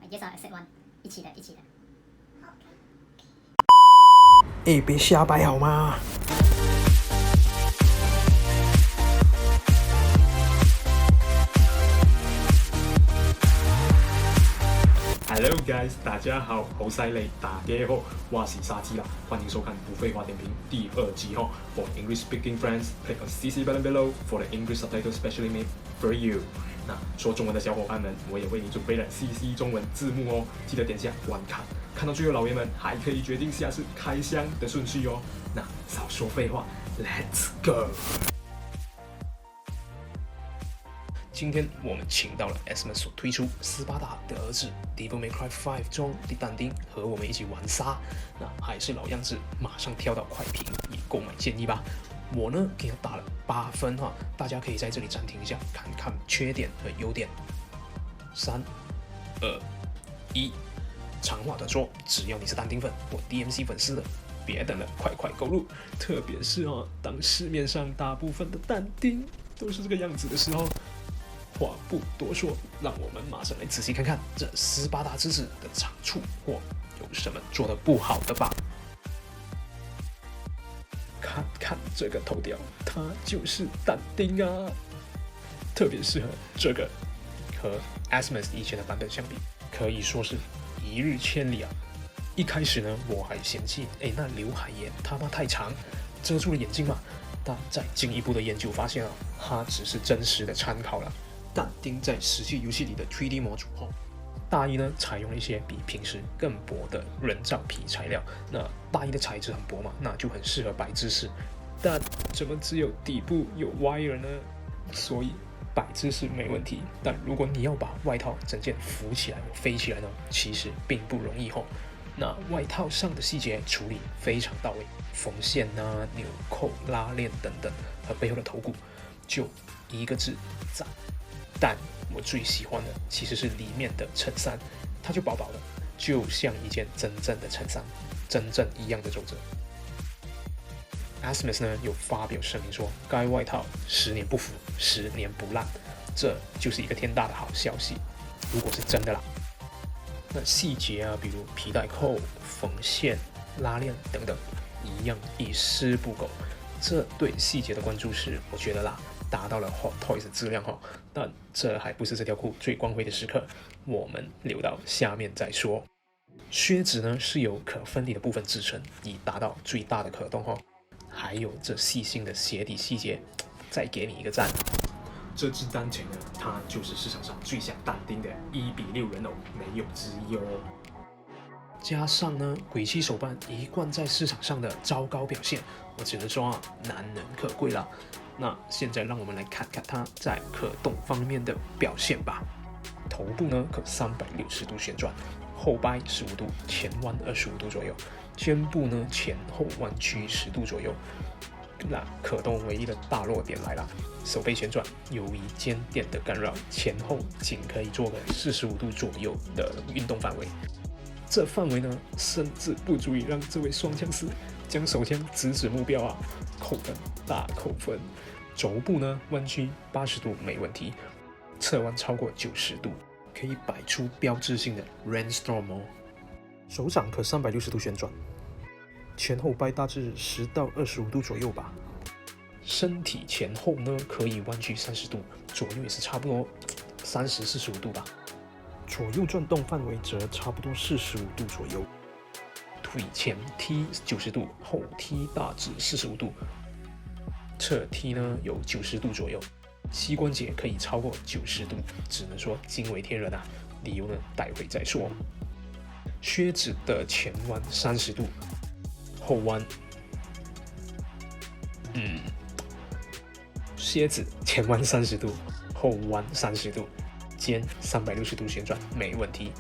I guess I'll accept one，一起的。别瞎掰好吗？Hello guys， 大家好，好犀利，大家好，我是沙基啦，欢迎收看不废话点评第2集哦。For English speaking friends, click on CC button below for the English subtitle specially made for you。那说中文的小伙伴们，我也为你准备了 CC 中文字幕哦，记得点下观看。看到最后，老爷们还可以决定下次开箱的顺序哦。那少说废话 ，Let's go。今天我们请到了 Asmos 所推出斯巴达的儿子 Devil May Cry 5中的但丁和我们一起玩沙。那还是老样子，马上跳到快评以购买建议吧。我呢给他打了8分哈，大家可以在这里暂停一下，看看缺点和优点。3、2、1，长话短说，只要你是但丁粉或 DMC 粉丝的，别等了，快购入！特别是当市面上大部分的但丁都是这个样子的时候。话不多说，让我们马上来仔细看看这斯巴达之子的长处或有什么做得不好的吧。看这个头雕，他就是但丁啊！特别适合这个，和 Asmos 以前的版本相比，可以说是一日千里啊。一开始呢，我还嫌弃，那刘海也他妈太长，遮住了眼睛嘛。但再进一步的研究发现它只是真实的参考了。但丁在实际游戏里的 3D 模组后，大衣呢采用了一些比平时更薄的人造皮材料。那大衣的材质很薄嘛，那就很适合摆姿势。但怎么只有底部有 wire 呢？所以摆姿势没问题，但如果你要把外套整件浮起来、飞起来呢，其实并不容易。那外套上的细节处理非常到位，缝线纽扣、拉链等等，和背后的头骨，就一个字：赞。但我最喜欢的其实是里面的衬衫，它就薄薄的，就像一件真正的衬衫，真正一样的皱褶。Asmos 呢有发表声明说，该外套10年不腐，10年不烂，这就是一个天大的好消息。如果是真的啦，那细节比如皮带扣、缝线、拉链等等，一样一丝不苟。这对细节的关注是，我觉得啦，达到了 Hot Toys 的质量但这还不是这条裤最光辉的时刻，我们留到下面再说。靴子呢是由可分离的部分制成，以达到最大的可动还有这细心的鞋底细节，再给你一个赞。这支单腿呢，它就是市场上最像但丁的1:6人偶，没有之一哦。加上呢，鬼泣手办一贯在市场上的糟糕表现，我只能说难能可贵啦。那现在让我们来看看它在可动方面的表现吧。头部呢可360度旋转，后掰15度，前弯25度左右。肩部呢前后弯曲10度左右。那可动唯一的大弱点来了，手背旋转，由于肩垫的干扰，前后仅可以做个45度左右的运动范围。这范围呢，甚至不足以让这位双枪师将手枪直指目标扣分，大扣分。肘部呢弯曲80度没问题，侧弯超过90度，可以摆出标志性的 Rainstorm。手掌可360度旋转，前后掰大致10到25度左右吧。身体前后呢可以弯曲30度，左右也是差不多30-45度吧。左右转动范围则差不多45度左右。腿前踢90度，后踢大致45度，侧踢呢有90度左右。膝关节可以超过90度，只能说惊为天人理由呢待会再说。靴子的前弯30度，后弯靴子前弯30度，后弯30度，肩360度旋转没问题。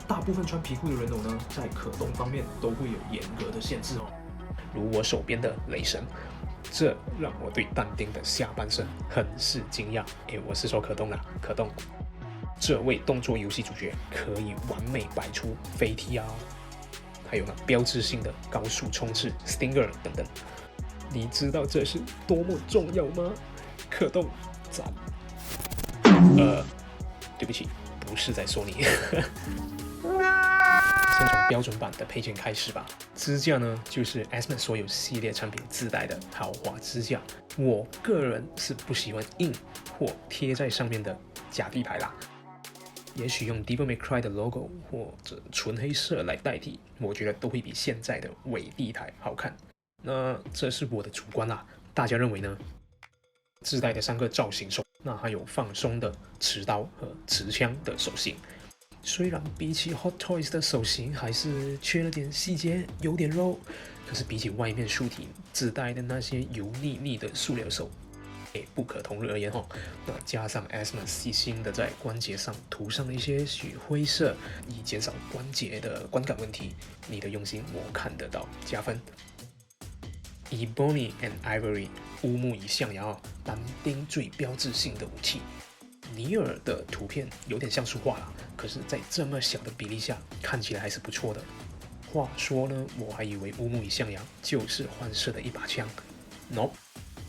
大部分穿皮裤的人偶呢，在可动方面都会有严格的限制如我手边的雷神，这让我对但丁的下半身很是惊讶。我是说可动啦，可动。这位动作游戏主角可以完美摆出飞踢还有标志性的高速冲刺 Stinger 等等。你知道这是多么重要吗？可动赞。对不起，不是在说你。先从标准版的配件开始吧。支架呢，就是 Assman 所有系列产品自带的豪华支架。我个人是不喜欢印或贴在上面的假地牌啦。也许用 Devil May Cry 的 logo 或者纯黑色来代替，我觉得都会比现在的伪地台好看。那这是我的主观啦，大家认为呢？自带的3个造型手，那还有放松的持刀和持枪的手型。虽然比起 Hot Toys 的手型还是缺了点细节，有点肉，可是比起外面书体自带的那些油腻腻的塑料手，不可同日而言哦。那加上 Assman 细心的在关节上涂上了一些许灰色，以减少关节的观感问题，你的用心我看得到，加分。Ebony and Ivory 乌木与象牙单丁最标志性的武器。尼尔的图片有点像素化了，可是在这么小的比例下，看起来还是不错的。话说呢，我还以为乌木与象牙就是换色的一把枪 ，no。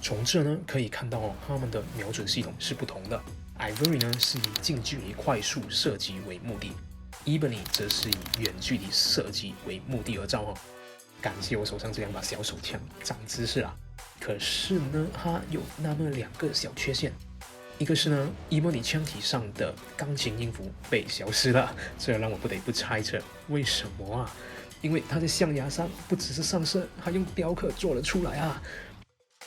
从这呢可以看到他们的瞄准系统是不同的。Ivory 呢是以近距离快速射击为目的 ，Ebony 则是以远距离射击为目的而造。感谢我手上这2把小手枪，长知识啦。可是呢，它有那么2个小缺陷。一个是呢 ，Ebony 枪体上的钢琴音符被消失了，这让我不得不猜测为什么啊？因为它在象牙上不只是上色，还用雕刻做了出来啊。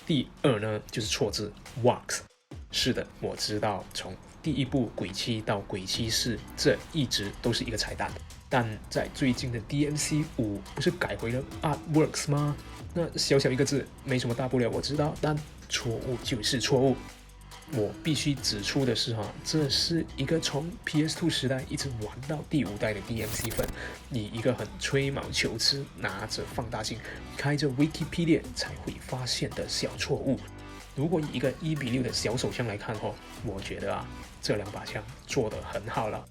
第2呢，就是错字 Wax。是的，我知道，从第1部鬼泣到鬼泣4，这一直都是一个彩蛋。但在最近的 DMC 5不是改回了 Artworks 吗？那小小一个字没什么大不了，我知道，但错误就是错误。我必须指出的是这是一个从 PS2 时代一直玩到第5代的 DMC 粉，以一个很吹毛求疵，拿着放大镜开着 Wikipedia 才会发现的小错误。如果以一个1:6的小手枪来看我觉得这2把枪做得很好了。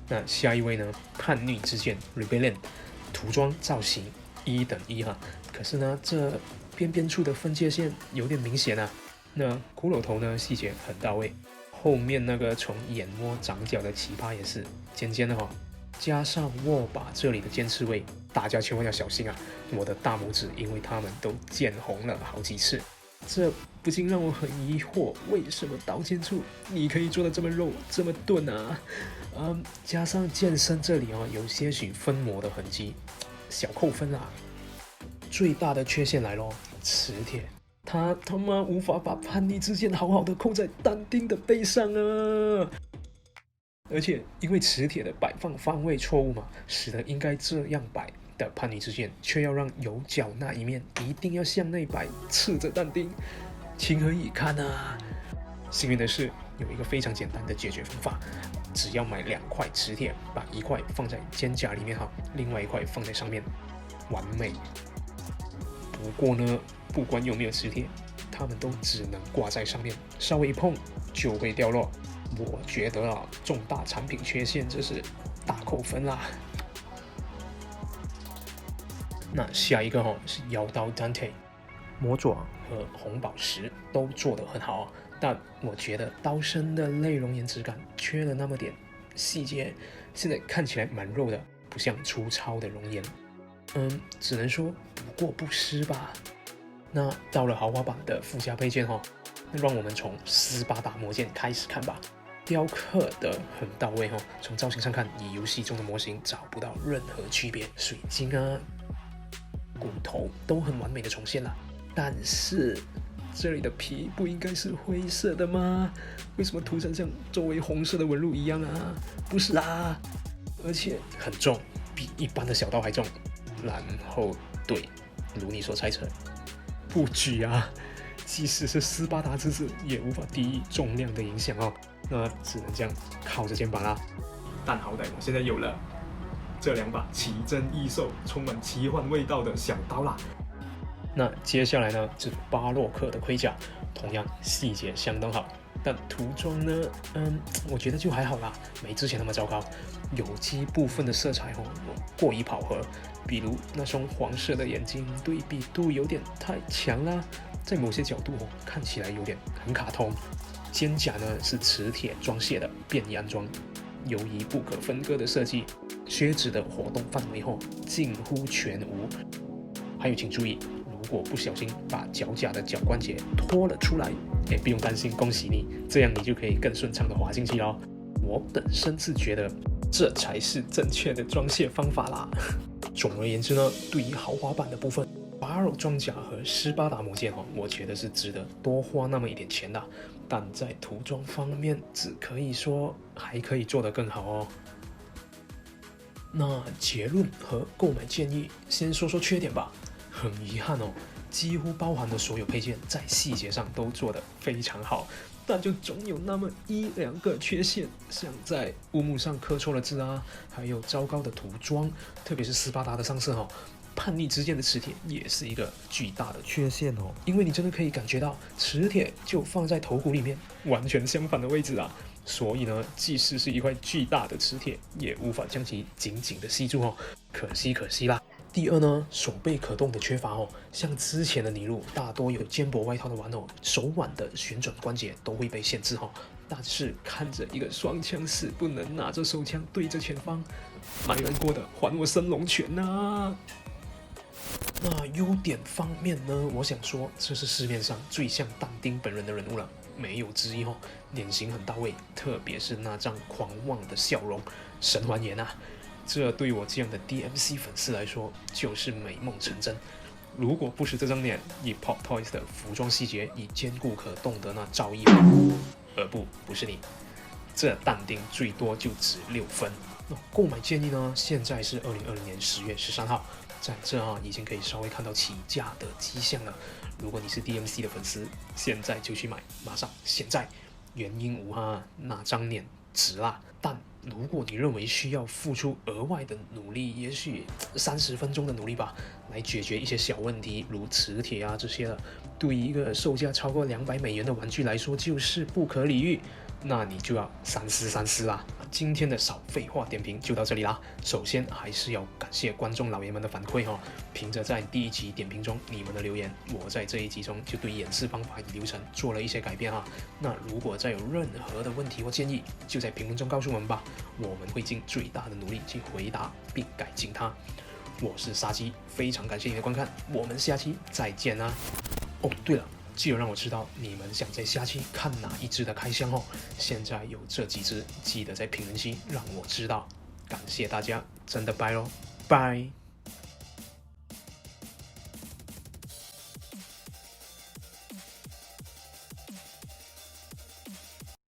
那下一位呢？叛逆之剑 Rebellion， 涂装造型1等1可是呢，这边边处的分界线有点明显啊。那骷髅头呢，细节很到位，后面那个从眼窝长角的奇葩也是尖尖的加上握把这里的尖刺位，大家千万要小心啊！我的大拇指因为它们都见红了好几次。这不禁让我很疑惑，为什么刀尖处你可以做的这么肉这么钝啊？加上剑身这里有些许分膜的痕迹，小扣分啦。最大的缺陷来咯，磁铁，他妈无法把叛逆之剑好好的扣在但丁的背上啊！而且因为磁铁的摆放方位错误嘛，使得应该这样摆的叛逆之剑，却要让有角那一面一定要向内摆，刺着但丁，情何以堪啊！幸运的是，有一个非常简单的解决方法，只要买2块磁铁，把1块放在肩胛里面另外1块放在上面，完美。不过呢，不管有没有磁铁，它们都只能挂在上面，稍微一碰就会掉落。我觉得重大产品缺陷，这是大扣分啦。那下一个是妖刀 Dante， 魔爪和红宝石都做得很好但我觉得刀身的内容颜质感缺了那么点细节，现在看起来蛮肉的，不像粗糙的熔岩。只能说不过不失吧。那到了豪华版的附加配件那让我们从斯巴达魔剑开始看吧。雕刻的很到位从造型上看，与游戏中的模型找不到任何区别，水晶骨头都很完美的重现了。但是这里的皮不应该是灰色的吗？为什么涂成像周围红色的纹路一样啊？不是啊，而且很重，比一般的小刀还重。然后对，如你所猜测，不举即使是斯巴达之子也无法抵御重量的影响那只能这样靠着肩膀啦。但好歹我现在有了这2把奇珍异兽、充满奇幻味道的小刀啦。那接下来呢，是巴洛克的盔甲，同样细节相当好，但涂装呢，我觉得就还好啦，没之前那么糟糕。有机部分的色彩过于饱和，比如那双黄色的眼睛，对比度有点太强啦，在某些角度看起来有点很卡通。肩甲呢是磁铁装卸的便宜安装，由于不可分割的设计，靴子的活动范围近乎全无。还有请注意，如果不小心把脚架的脚关节拖了出来，不用担心，恭喜你，这样你就可以更顺畅的滑进去咯。我本身是觉得这才是正确的装卸方法啦。总而言之呢，对于豪华版的部分，Barrow 装甲和斯巴达魔剑我觉得是值得多花那么一点钱的，但在涂装方面，只可以说还可以做得更好哦。那结论和购买建议，先说说缺点吧。很遗憾几乎包含的所有配件在细节上都做得非常好，但就总有那么1、2个缺陷，像在乌木上刻错了字啊，还有糟糕的涂装，特别是斯巴达的上色叛逆之剑的磁铁也是一个巨大的缺陷因为你真的可以感觉到磁铁就放在头骨里面完全相反的位置啊，所以呢，即使是一块巨大的磁铁，也无法将其紧紧的吸住可惜啦。第二呢，手背可动的缺乏像之前的尼禄大多有肩膊外套的玩偶，手腕的旋转关节都会被限制但是看着一个双枪士不能拿着手枪对着前方，蛮难过的，还我升龙拳啊！那优点方面呢，我想说这是市面上最像但丁本人的人物了，没有之一脸型很到位，特别是那张狂妄的笑容，神还原啊！这对我这样的 DMC 粉丝来说就是美梦成真。如果不是这张脸，以 Pop Toys 的服装细节以坚固可动的那造诣，不是你，这但丁最多就值6分。购买建议呢，现在是2020年10月13号，在这已经可以稍微看到起价的迹象了。如果你是 DMC 的粉丝，现在就去买，马上现在，原因无那张脸值啦。但如果你认为需要付出额外的努力，也许30分钟的努力吧，来解决一些小问题，如磁铁这些的，对于一个售价超过$200的玩具来说就是不可理喻，那你就要三思啦。今天的少废话点评就到这里啦。首先还是要感谢观众老爷们的反馈凭着在第1集点评中你们的留言，我在这一集中就对演示方法与流程做了一些改变那如果再有任何的问题或建议，就在评论中告诉我们吧，我们会尽最大的努力去回答并改进它。我是杀鸡，非常感谢你的观看，我们下期再见啦。对了，记得让我知道你们想在下期看哪一支的开箱现在有这几支，记得在评论区让我知道。感谢大家，真的拜咯，拜。